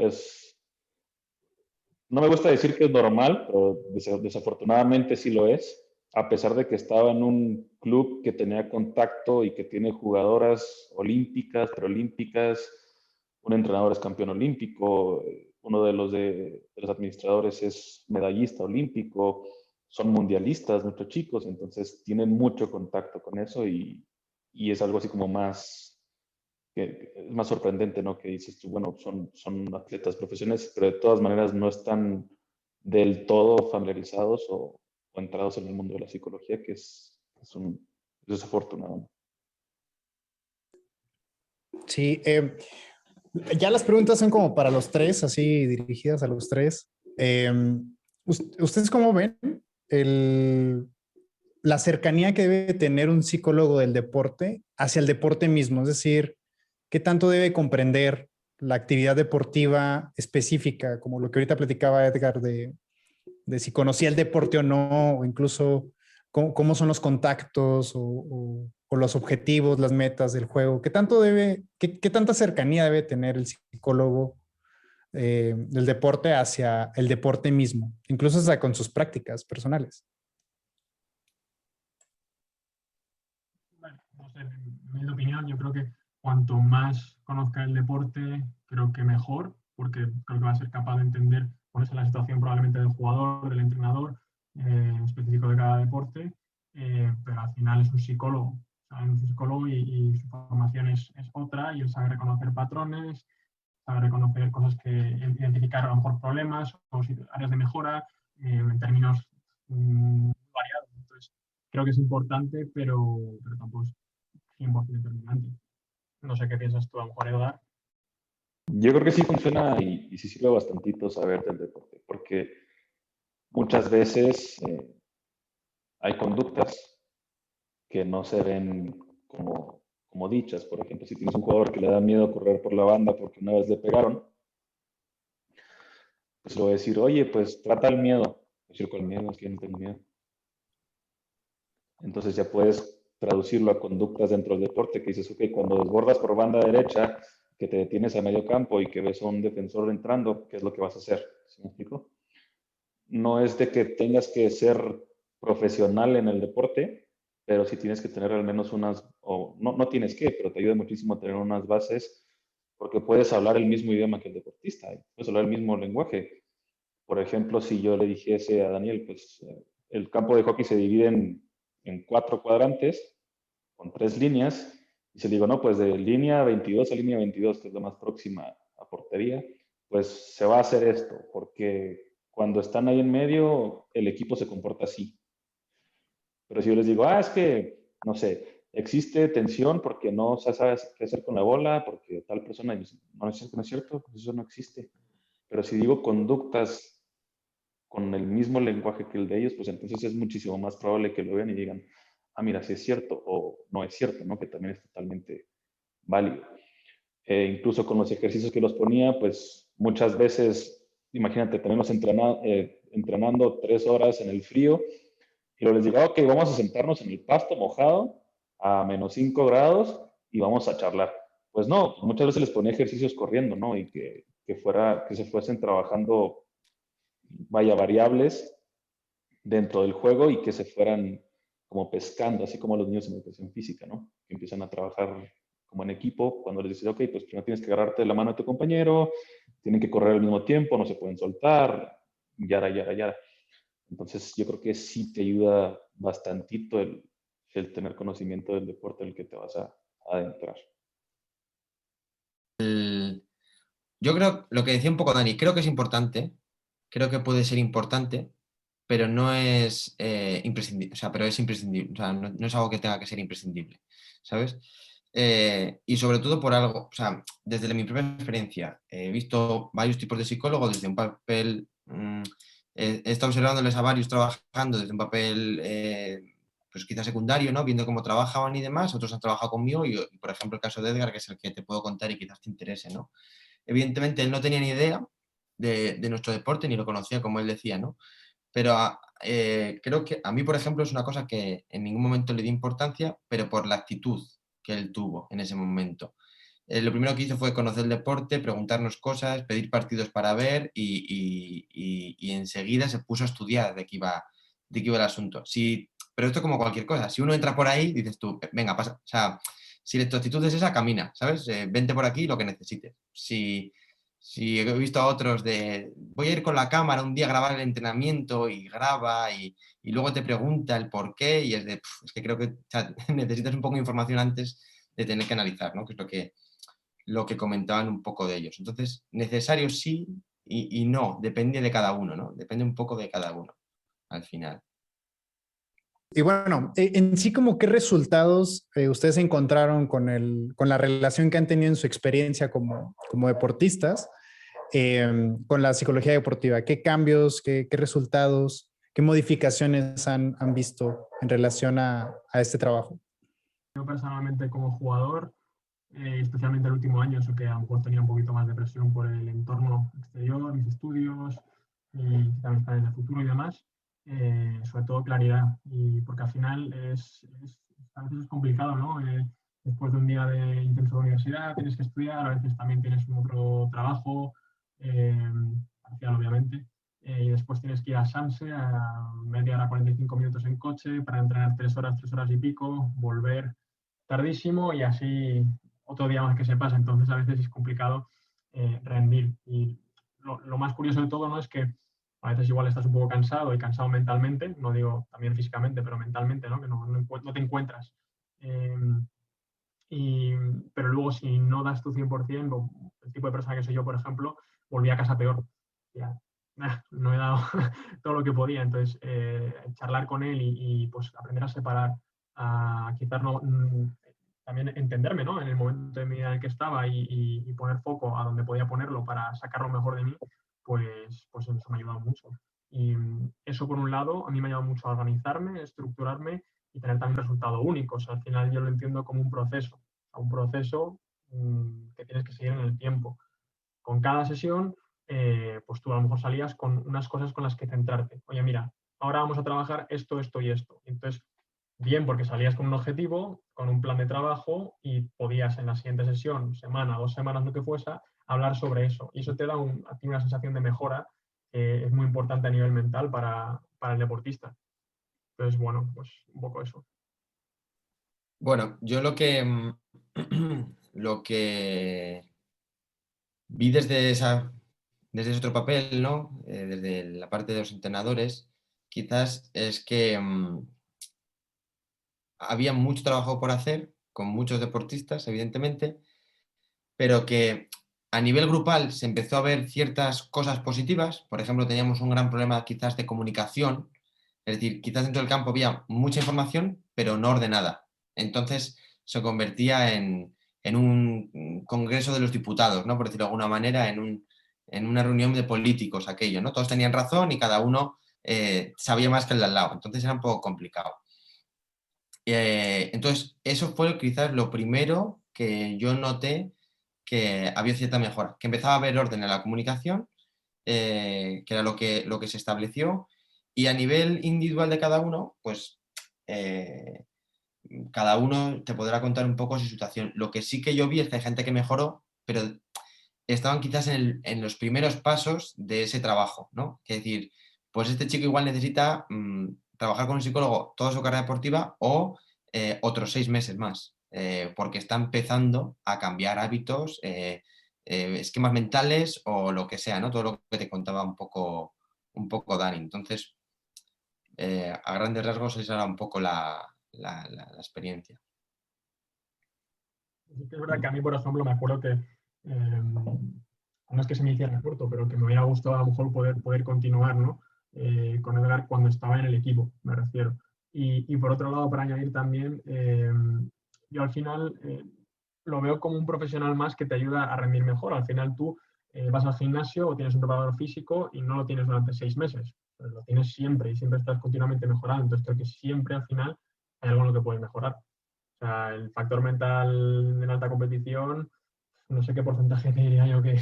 no me gusta decir que es normal, pero desafortunadamente sí lo es, a pesar de que estaba en un club que tenía contacto y que tiene jugadoras olímpicas, preolímpicas, un entrenador es campeón olímpico, uno de los administradores es medallista olímpico, son mundialistas nuestros chicos, entonces tienen mucho contacto con eso y es algo así como que es más sorprendente, ¿no? Que dices tú, bueno, son atletas profesionales, pero de todas maneras no están del todo familiarizados o entrados en el mundo de la psicología, que es desafortunado. Sí, ya las preguntas son como para los tres, así dirigidas a los tres. ¿Ustedes cómo ven la cercanía que debe tener un psicólogo del deporte hacia el deporte mismo? Es decir, ¿qué tanto debe comprender la actividad deportiva específica, como lo que ahorita platicaba Edgar de si conocía el deporte o no, o incluso cómo son los contactos o los objetivos, las metas del juego? ¿Qué tanta cercanía debe tener el psicólogo del deporte hacia el deporte mismo, incluso hasta con sus prácticas personales? Bueno, no sé, en mi opinión, yo creo que cuanto más conozca el deporte, creo que mejor, porque creo que va a ser capaz de entender cuál es la situación probablemente del jugador, del entrenador, específico de cada deporte, pero al final es un psicólogo, ¿saben? Es un psicólogo y su formación es otra, y él sabe reconocer patrones, sabe reconocer cosas que identificar a lo mejor problemas o áreas de mejora en términos variados. Entonces, creo que es importante, pero tampoco es 100% determinante. No sé qué piensas tú, a lo mejor, Eduard. Yo creo que sí funciona y sí sirve bastantito saber del deporte, porque muchas veces hay conductas que no se ven como dichas. Por ejemplo, si tienes un jugador que le da miedo correr por la banda porque una vez le pegaron, pues le voy a decir, oye, pues trata el miedo. Decir, con el miedo, es que yo no tengo miedo. Entonces ya puedes traducirlo a conductas dentro del deporte, que dices, ok, cuando desbordas por banda derecha, que te detienes a medio campo y que ves a un defensor entrando, ¿qué es lo que vas a hacer? ¿Sí me explico? No es de que tengas que ser profesional en el deporte, pero sí tienes que tener al menos no tienes que, pero te ayuda muchísimo a tener unas bases, porque puedes hablar el mismo idioma que el deportista, puedes hablar el mismo lenguaje. Por ejemplo, si yo le dijese a Daniel, pues el campo de hockey se divide en 4 cuadrantes con 3 líneas, y se digo, no, pues de línea 22 a línea 22, que es la más próxima a portería, pues se va a hacer esto, porque cuando están ahí en medio, el equipo se comporta así. Pero si yo les digo, es que, no sé, existe tensión porque no sabes qué hacer con la bola, porque tal persona, y no es cierto, pues eso no existe. Pero si digo conductas con el mismo lenguaje que el de ellos, pues entonces es muchísimo más probable que lo vean y digan, mira, si es cierto o no es cierto, ¿no? Que también es totalmente válido. Incluso con los ejercicios que los ponía, pues muchas veces, imagínate, tenemos entrenando 3 horas en el frío y luego les digo, ok, vamos a sentarnos en el pasto mojado a -5 grados y vamos a charlar. Pues no, muchas veces les ponía ejercicios corriendo, ¿no? Y que se fuesen trabajando, vaya, variables dentro del juego y que se fueran como pescando, así como los niños en educación física, ¿no? Que empiezan a trabajar como en equipo, cuando les dices, ok, pues primero tienes que agarrarte de la mano de tu compañero, tienen que correr al mismo tiempo, no se pueden soltar, yara, yara, yara. Entonces yo creo que sí te ayuda bastantito el tener conocimiento del deporte en el que te vas a adentrar. Yo creo, lo que decía un poco Dani, creo que es importante, creo que puede ser importante, pero no es imprescindible, o sea, pero es imprescindible, o sea, no es algo que tenga que ser imprescindible, ¿sabes? Y sobre todo por algo, o sea, desde mi propia experiencia, he visto varios tipos de psicólogos desde un papel, he estado observándoles a varios trabajando desde un papel, pues quizás secundario, ¿no? Viendo cómo trabajaban y demás, otros han trabajado conmigo y, por ejemplo, el caso de Edgar, que es el que te puedo contar y quizás te interese, ¿no? Evidentemente, él no tenía ni idea de nuestro deporte, ni lo conocía, como él decía, ¿no? Pero creo que a mí, por ejemplo, es una cosa que en ningún momento le di importancia, pero por la actitud que él tuvo en ese momento. Lo primero que hizo fue conocer el deporte, preguntarnos cosas, pedir partidos para ver y enseguida se puso a estudiar de qué iba el asunto. Pero esto es como cualquier cosa. Si uno entra por ahí, dices tú, venga, pasa. O sea, si tu actitud es esa, camina, ¿sabes? Vente por aquí lo que necesites. Si he visto a otros voy a ir con la cámara un día a grabar el entrenamiento y graba y luego te pregunta el por qué y es que creo que, o sea, necesitas un poco de información antes de tener que analizar, ¿no? Que es lo que comentaban un poco de ellos. Entonces, necesario sí y no, depende de cada uno, ¿no? Depende un poco de cada uno al final. Y bueno, en sí, como qué resultados ustedes encontraron con la relación que han tenido en su experiencia como deportistas con la psicología deportiva. ¿Qué cambios, qué resultados, qué modificaciones han visto en relación a este trabajo? Yo personalmente como jugador, especialmente el último año, eso que a lo mejor tenía un poquito más de presión por el entorno exterior, mis estudios y también mis planes de futuro y demás, sobre todo claridad, y porque al final a veces es complicado, ¿no? Después de un día de intenso de universidad tienes que estudiar, a veces también tienes un otro trabajo, parcial obviamente, y después tienes que ir a Sanse a media hora, 45 minutos en coche para entrenar 3 horas y pico, volver tardísimo y así otro día más que se pasa. Entonces a veces es complicado rendir. Y lo más curioso de todo, ¿no?, es que a veces igual estás un poco cansado y cansado mentalmente, no digo también físicamente, pero mentalmente, ¿no?, que no te encuentras. Eh, pero luego si no das tu 100%, el tipo de persona que soy yo, por ejemplo, volví a casa peor. Ya, no he dado todo lo que podía. Entonces, charlar con él y pues aprender a separar, a quizás no, también entenderme, ¿no?, en el momento de mi vida en el que estaba y poner foco a donde podía ponerlo para sacar lo mejor de mí, pues eso me ha ayudado mucho. Y eso, por un lado, a mí me ha ayudado mucho a organizarme, estructurarme y tener también resultados únicos. Al final yo lo entiendo como un proceso que tienes que seguir en el tiempo. Con cada sesión, pues tú a lo mejor salías con unas cosas con las que centrarte. Oye, mira, ahora vamos a trabajar esto, esto y esto. Entonces, bien, porque salías con un objetivo, con un plan de trabajo y podías en la siguiente sesión, semana, 2 semanas, lo que fuese, hablar sobre eso. Y eso te da a ti una sensación de mejora que es muy importante a nivel mental para el deportista. Entonces, bueno, pues un poco eso. Bueno, yo lo que vi desde ese otro papel, ¿no? Desde la parte de los entrenadores, quizás es que había mucho trabajo por hacer, con muchos deportistas, evidentemente, pero que a nivel grupal se empezó a ver ciertas cosas positivas. Por ejemplo, teníamos un gran problema quizás de comunicación, es decir, quizás dentro del campo había mucha información, pero no ordenada. Entonces se convertía en un congreso de los diputados, ¿no?, por decirlo de alguna manera, en una reunión de políticos, aquello, ¿no? Todos tenían razón y cada uno sabía más que el de al lado. Entonces era un poco complicado. Entonces, eso fue quizás lo primero que yo noté que había cierta mejora, que empezaba a haber orden en la comunicación, que era lo que se estableció, y a nivel individual de cada uno, pues eh, cada uno te podrá contar un poco su situación. Lo que sí que yo vi es que hay gente que mejoró, pero estaban quizás en los primeros pasos de ese trabajo, ¿no? Es decir, pues este chico igual necesita trabajar con un psicólogo toda su carrera deportiva o otros 6 meses más, porque está empezando a cambiar hábitos, esquemas mentales o lo que sea, ¿no? Todo lo que te contaba un poco Dani. Entonces, a grandes rasgos esa era un poco la experiencia. Sí que es verdad que a mí, por ejemplo, me acuerdo que no es que se me hiciera corto, pero que me hubiera gustado a lo mejor poder continuar, ¿no? Con Edgar cuando estaba en el equipo, me refiero. Y por otro lado, para añadir también, yo al final lo veo como un profesional más que te ayuda a rendir mejor. Al final tú vas al gimnasio o tienes un preparador físico y no lo tienes durante 6 meses, pero lo tienes siempre y siempre estás continuamente mejorando. Entonces creo que siempre al final hay algo en lo que puedes mejorar. O sea, el factor mental en alta competición, no sé qué porcentaje te diría yo que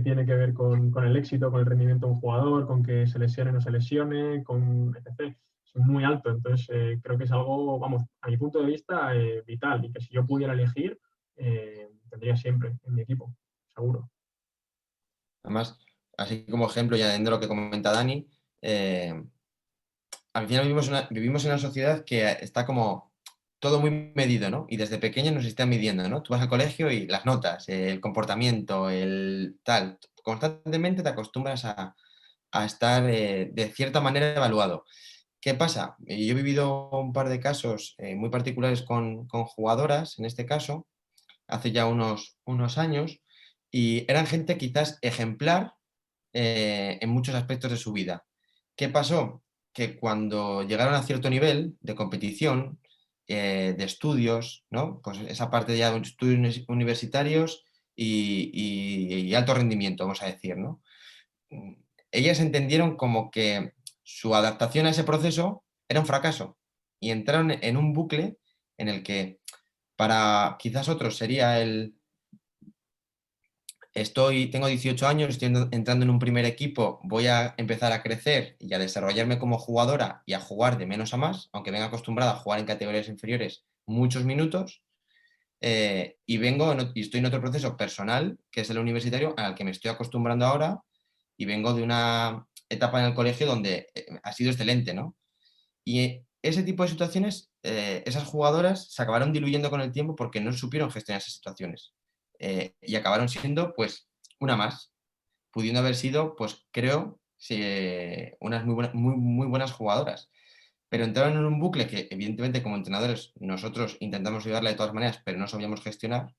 tiene que ver con el éxito, con el rendimiento de un jugador, con que se lesione o no se lesione, con etc. Es muy alto. Entonces, creo que es algo, vamos, a mi punto de vista, vital. Y que si yo pudiera elegir, tendría siempre en mi equipo, seguro. Además, así como ejemplo, y añadiendo lo que comenta Dani, al final vivimos en una sociedad que está como todo muy medido, ¿no? Y desde pequeño nos están midiendo, ¿no? Tú vas al colegio y las notas, el comportamiento, el tal, constantemente te acostumbras a estar de cierta manera evaluado. ¿Qué pasa? Yo he vivido un par de casos muy particulares con jugadoras, en este caso, hace ya unos años, y eran gente quizás ejemplar en muchos aspectos de su vida. ¿Qué pasó? Que cuando llegaron a cierto nivel de competición, de estudios, ¿no? Pues esa parte ya de estudios universitarios y alto rendimiento, vamos a decir, ¿no? Ellas entendieron como que su adaptación a ese proceso era un fracaso y entraron en un bucle en el que para quizás otros sería tengo 18 años, estoy entrando en un primer equipo, voy a empezar a crecer y a desarrollarme como jugadora y a jugar de menos a más, aunque venga acostumbrada a jugar en categorías inferiores muchos minutos, y estoy en otro proceso personal, que es el universitario, al que me estoy acostumbrando ahora, y vengo de una etapa en el colegio donde ha sido excelente, ¿no? Y ese tipo de situaciones, esas jugadoras se acabaron diluyendo con el tiempo porque no supieron gestionar esas situaciones. Y acabaron siendo, pues, una más, pudiendo haber sido, pues, creo, sí, unas muy buenas jugadoras. Pero entraron en un bucle que, evidentemente, como entrenadores, nosotros intentamos ayudarla de todas maneras, pero no sabíamos gestionar.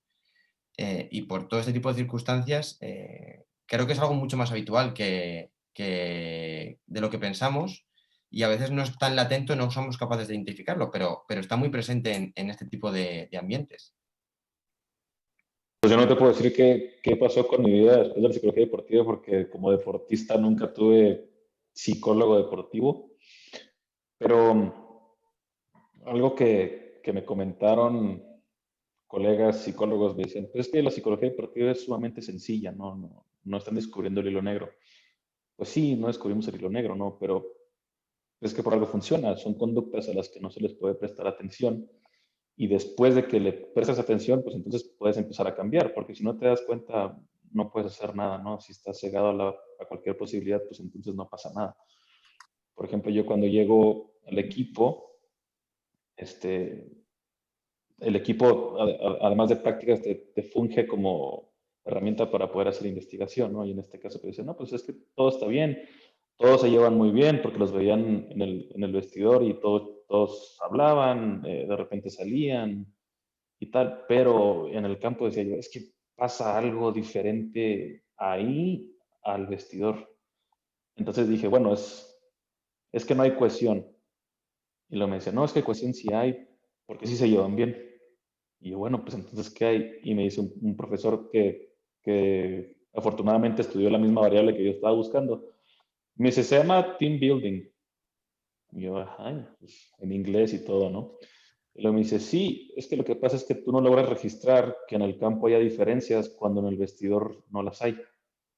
Y por todo este tipo de circunstancias, creo que es algo mucho más habitual que de lo que pensamos, y a veces no es tan latente, no somos capaces de identificarlo, pero está muy presente en este tipo de ambientes. Pues yo no te puedo decir qué pasó con mi vida después de la psicología deportiva, porque como deportista nunca tuve psicólogo deportivo, pero algo que me comentaron colegas psicólogos me decían, pues es que la psicología deportiva es sumamente sencilla, no están descubriendo el hilo negro. Pues sí, no descubrimos el hilo negro, ¿no? Pero es que por algo funciona, son conductas a las que no se les puede prestar atención, y después de que le prestas atención, pues entonces puedes empezar a cambiar, porque si no te das cuenta, no puedes hacer nada, ¿no? Si estás cegado a cualquier posibilidad, pues entonces no pasa nada. Por ejemplo, yo cuando llego al equipo, este, el equipo, además de prácticas, te funge como herramienta para poder hacer investigación, ¿no? Y en este caso, pues dicen, no, pues es que todo está bien, todos se llevan muy bien, porque los veían en el vestidor y todos hablaban, de repente salían y tal, pero en el campo decía yo, es que pasa algo diferente ahí al vestidor. Entonces dije, bueno, es que no hay cohesión. Y luego me decía, no, es que cohesión sí hay, porque sí se llevan bien. Y yo, bueno, pues entonces, ¿qué hay? Y me dice un profesor que afortunadamente estudió la misma variable que yo estaba buscando. Me dice, se llama team building. Y yo, ajá, pues, en inglés y todo, ¿no? Y luego me dice, sí, es que lo que pasa es que tú no logras registrar que en el campo haya diferencias cuando en el vestidor no las hay,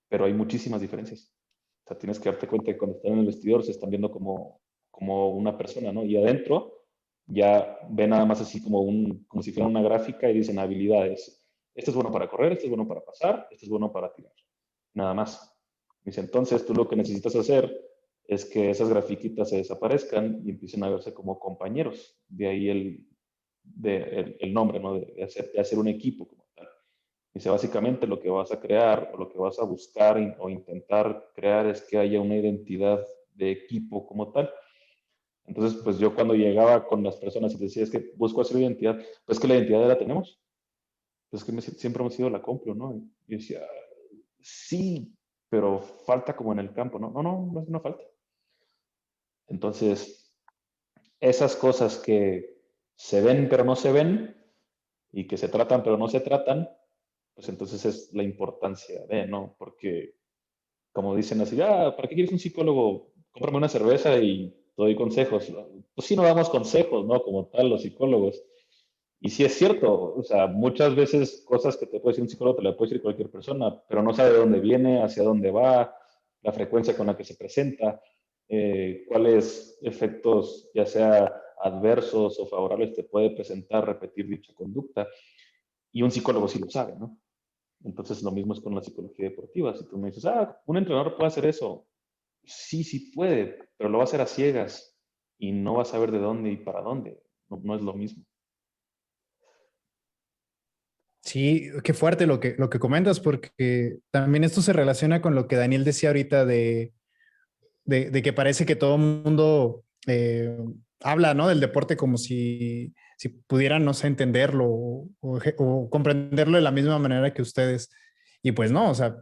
pero hay muchísimas diferencias. O sea, tienes que darte cuenta que cuando están en el vestidor se están viendo como una persona, ¿no? Y adentro ya ven nada más así como si fuera una gráfica y dicen habilidades. Este es bueno para correr, este es bueno para pasar, este es bueno para tirar. Nada más. Dice, entonces tú lo que necesitas hacer es que esas grafiquitas se desaparezcan y empiecen a verse como compañeros. De ahí el nombre, ¿no? De hacer un equipo como tal. Dice, básicamente lo que vas a crear o lo que vas a buscar o intentar crear es que haya una identidad de equipo como tal. Entonces, pues yo cuando llegaba con las personas y decía, es que busco hacer identidad, pues que la identidad ya la tenemos. Pues que siempre hemos sido la compro, ¿no? Y decía, Sí, pero falta como en el campo, ¿no? No falta. Entonces, esas cosas que se ven pero no se ven y que se tratan pero no se tratan, pues entonces es la importancia de, ¿no? Porque como dicen así, ¿para qué quieres un psicólogo? Cómprame una cerveza y te doy consejos. Pues sí, no damos consejos, ¿no? Como tal, los psicólogos. Y sí es cierto, o sea, muchas veces cosas que te puede decir un psicólogo te las puede decir cualquier persona, pero no sabe de dónde viene, hacia dónde va, la frecuencia con la que se presenta, cuáles efectos, ya sea adversos o favorables, te puede presentar repetir dicha conducta. Y un psicólogo sí lo sabe, ¿no? Entonces lo mismo es con la psicología deportiva. Si tú me dices, un entrenador puede hacer eso, sí puede, pero lo va a hacer a ciegas y no va a saber de dónde y para dónde. No es lo mismo. Sí, qué fuerte lo que comentas, porque también esto se relaciona con lo que Daniel decía ahorita de que parece que todo el mundo habla, ¿no? Del deporte como si pudieran, no sé, entenderlo o comprenderlo de la misma manera que ustedes. Y pues no, o sea,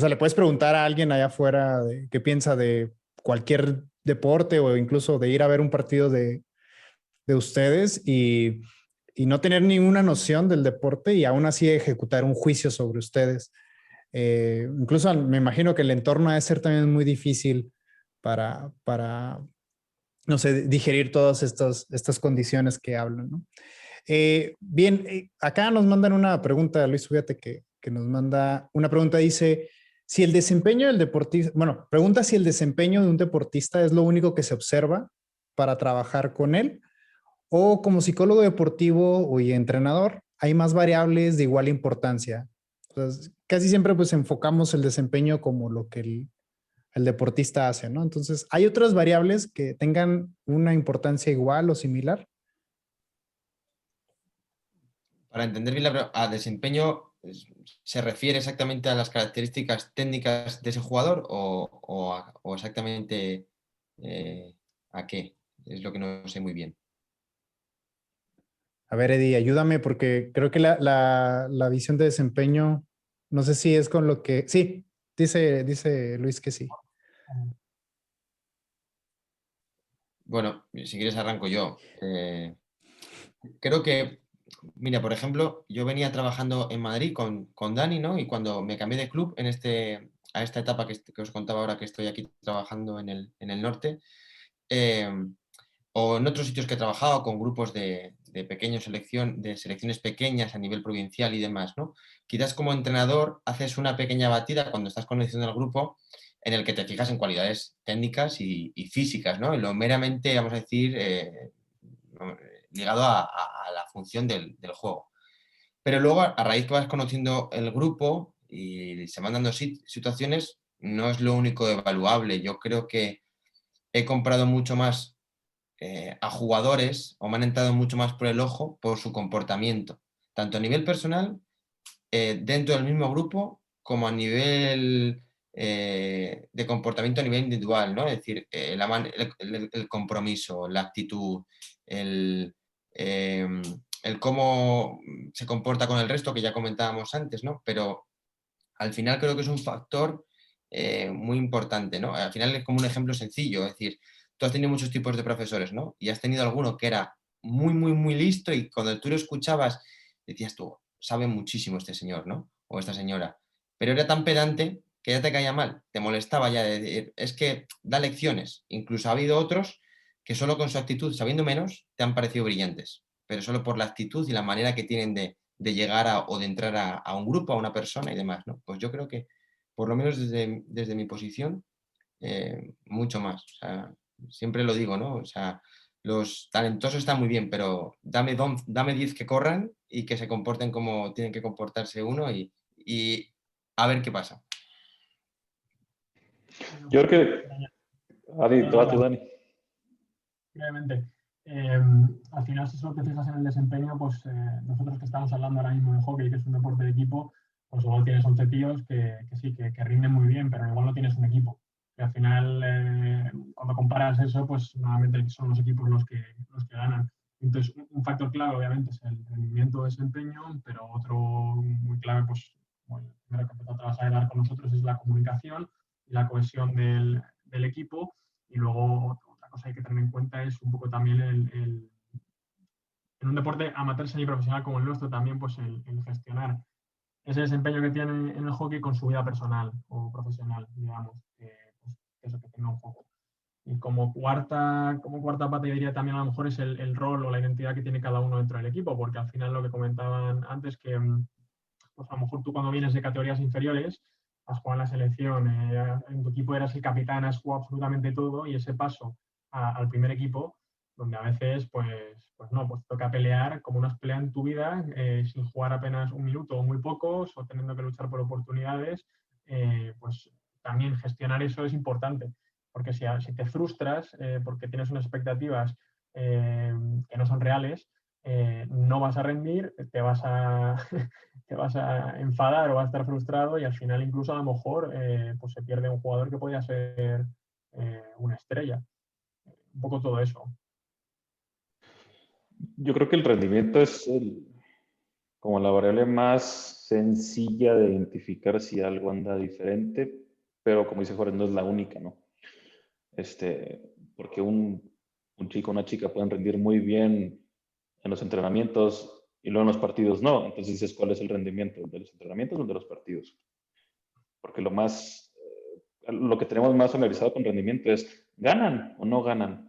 le puedes preguntar a alguien allá afuera qué piensa de cualquier deporte o incluso de ir a ver un partido de ustedes y no tener ninguna noción del deporte y aún así ejecutar un juicio sobre ustedes. Incluso me imagino que el entorno ha de ser también muy difícil para no sé, digerir todas estas condiciones que hablan, ¿no? Bien, acá nos mandan una pregunta, Luis, fíjate que nos manda una pregunta, dice, si el desempeño del deportista, bueno, pregunta si el desempeño de un deportista es lo único que se observa para trabajar con él o como psicólogo deportivo y entrenador, hay más variables de igual importancia. Entonces, casi siempre pues enfocamos el desempeño como lo que el deportista hace, ¿no? Entonces, ¿hay otras variables que tengan una importancia igual o similar? Para entender bien a desempeño, ¿se refiere exactamente a las características técnicas de ese jugador o exactamente a qué? Es lo que no sé muy bien. A ver, Eddie, ayúdame porque creo que la visión de desempeño, no sé si es con lo que... Sí, dice Luis que sí. Bueno, si quieres arranco yo. Creo que, mira, por ejemplo, yo venía trabajando en Madrid con Dani, ¿no? Y cuando me cambié de club a esta etapa que os contaba ahora que estoy aquí trabajando en el norte, eh, o en otros sitios que he trabajado con grupos de de selecciones pequeñas a nivel provincial y demás, ¿no? Quizás como entrenador haces una pequeña batida cuando estás conociendo al grupo en el que te fijas en cualidades técnicas y físicas, ¿no? En lo meramente, vamos a decir, ligado a la función del juego. Pero luego, a raíz que vas conociendo el grupo y se van dando situaciones, no es lo único evaluable. Yo creo que he comprado mucho más a jugadores o me han entrado mucho más por el ojo por su comportamiento, tanto a nivel personal, dentro del mismo grupo, como a nivel de comportamiento a nivel individual, ¿no? Es decir, el compromiso, la actitud, el, eh, el cómo se comporta con el resto, que ya comentábamos antes, ¿no? Pero al final creo que es un factor muy importante, ¿no? Al final es como un ejemplo sencillo, es decir, tú has tenido muchos tipos de profesores, ¿no? Y has tenido alguno que era muy listo y cuando tú lo escuchabas decías tú, sabe muchísimo este señor, ¿no? O esta señora. Pero era tan pedante que ya te caía mal, te molestaba ya de decir, es que da lecciones. Incluso ha habido otros que solo con su actitud, sabiendo menos, te han parecido brillantes, pero solo por la actitud y la manera que tienen de llegar o de entrar a un grupo, a una persona y demás, ¿no? Pues yo creo que, por lo menos desde mi posición, mucho más. O sea, siempre lo digo, ¿no? O sea, los talentosos están muy bien, pero dame 10 que corran y que se comporten como tienen que comportarse uno y a ver qué pasa. Yo creo que... Adi, tú, Dani. Brevemente, al final si solo te fijas en el desempeño, pues nosotros que estamos hablando ahora mismo de hockey, que es un deporte de equipo, pues igual tienes 11 tíos que sí, que rinden muy bien, pero igual no tienes un equipo. Y al final, cuando comparas eso, pues normalmente son los equipos los que ganan. Entonces, un factor clave obviamente es el rendimiento de desempeño, pero otro muy clave, pues bueno, el primero que empezó a trabajar con nosotros es la comunicación y la cohesión del equipo. Y luego otra cosa que hay que tener en cuenta es un poco también en un deporte amateur semiprofesional como el nuestro también, pues el gestionar ese desempeño que tiene en el hockey con su vida personal o profesional, digamos, pues, eso que tenga un poco. Y como cuarta pata, yo diría también a lo mejor es el rol o la identidad que tiene cada uno dentro del equipo, porque al final lo que comentaban antes, que pues a lo mejor tú cuando vienes de categorías inferiores, has jugado en la selección, en tu equipo eras el capitán, has jugado absolutamente todo, y ese paso al primer equipo, donde a veces pues no, pues toca pelear como uno pelea en tu vida, sin jugar apenas un minuto o muy pocos, o teniendo que luchar por oportunidades, pues también gestionar eso es importante, porque si te frustras porque tienes unas expectativas que no son reales, no vas a rendir, te vas a enfadar o vas a estar frustrado, y al final incluso a lo mejor pues se pierde un jugador que podría ser una estrella. Un poco todo eso. Yo creo que el rendimiento es como la variable más sencilla de identificar si algo anda diferente, pero como dice Jorge, no es la única, ¿no? Porque un chico o una chica pueden rendir muy bien en los entrenamientos y luego en los partidos no. Entonces dices, ¿cuál es el rendimiento? ¿El de los entrenamientos o el de los partidos? Porque lo que tenemos más familiarizado con rendimiento es, ¿ganan o no ganan?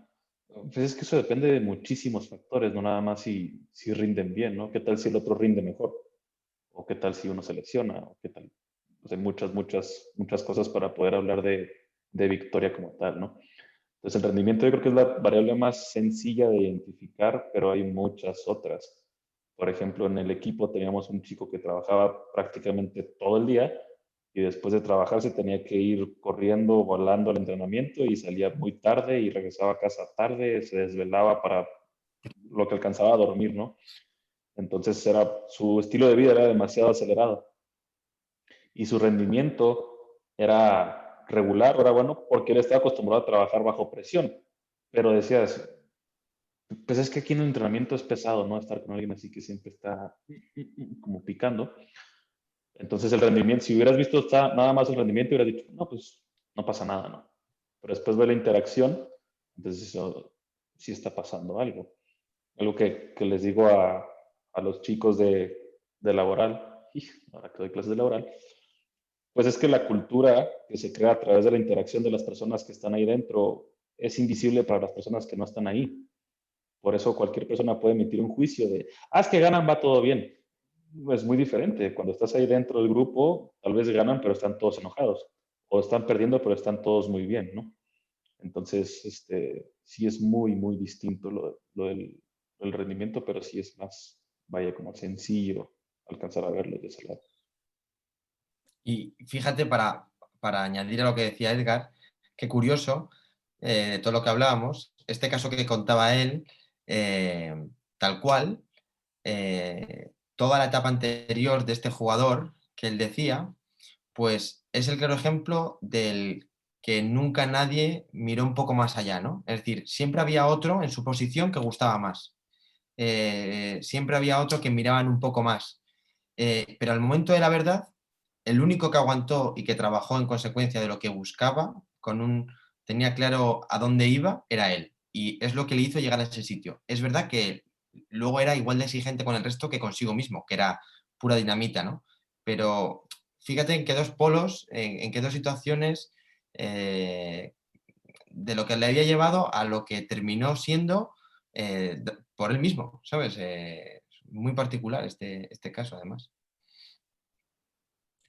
Pues es que eso depende de muchísimos factores, no nada más si rinden bien, ¿no? ¿Qué tal si el otro rinde mejor? ¿O qué tal si uno se lesiona? ¿O qué tal? Pues hay muchas cosas para poder hablar de victoria como tal, ¿no? Entonces el rendimiento yo creo que es la variable más sencilla de identificar, pero hay muchas otras. Por ejemplo, en el equipo teníamos un chico que trabajaba prácticamente todo el día y después de trabajar se tenía que ir corriendo, volando al entrenamiento y salía muy tarde y regresaba a casa tarde, se desvelaba para lo que alcanzaba a dormir, ¿no? Entonces su estilo de vida era demasiado acelerado y su rendimiento era regular, era bueno, porque él estaba acostumbrado a trabajar bajo presión. Pero decías, pues es que aquí en el entrenamiento es pesado, ¿no? Estar con alguien así que siempre está como picando. Entonces el rendimiento, si hubieras visto nada más el rendimiento, hubieras dicho, no, pues no pasa nada, ¿no? Pero después ve la interacción, entonces eso, sí está pasando algo. Algo que les digo a los chicos de laboral, ahora que doy clases de laboral, pues es que la cultura que se crea a través de la interacción de las personas que están ahí dentro es invisible para las personas que no están ahí. Por eso cualquier persona puede emitir un juicio de, es que ganan, va todo bien. Es muy diferente. Cuando estás ahí dentro del grupo, tal vez ganan, pero están todos enojados. O están perdiendo, pero están todos muy bien, ¿no? Entonces, sí es muy, muy distinto lo del rendimiento, pero sí es más, vaya, como sencillo alcanzar a verlo de ese lado. Y fíjate, para añadir a lo que decía Edgar, qué curioso, de todo lo que hablábamos, este caso que contaba él, tal cual, toda la etapa anterior de este jugador que él decía, pues es el claro ejemplo del que nunca nadie miró un poco más allá, ¿no? Es decir, siempre había otro en su posición que gustaba más. Siempre había otro que miraban un poco más. Pero al momento de la verdad, el único que aguantó y que trabajó en consecuencia de lo que buscaba, tenía claro a dónde iba, era él. Y es lo que le hizo llegar a ese sitio. Es verdad que luego era igual de exigente con el resto que consigo mismo, que era pura dinamita, ¿no? Pero fíjate en qué dos polos, en qué dos situaciones de lo que le había llevado a lo que terminó siendo por él mismo, ¿sabes? Muy particular este caso, además.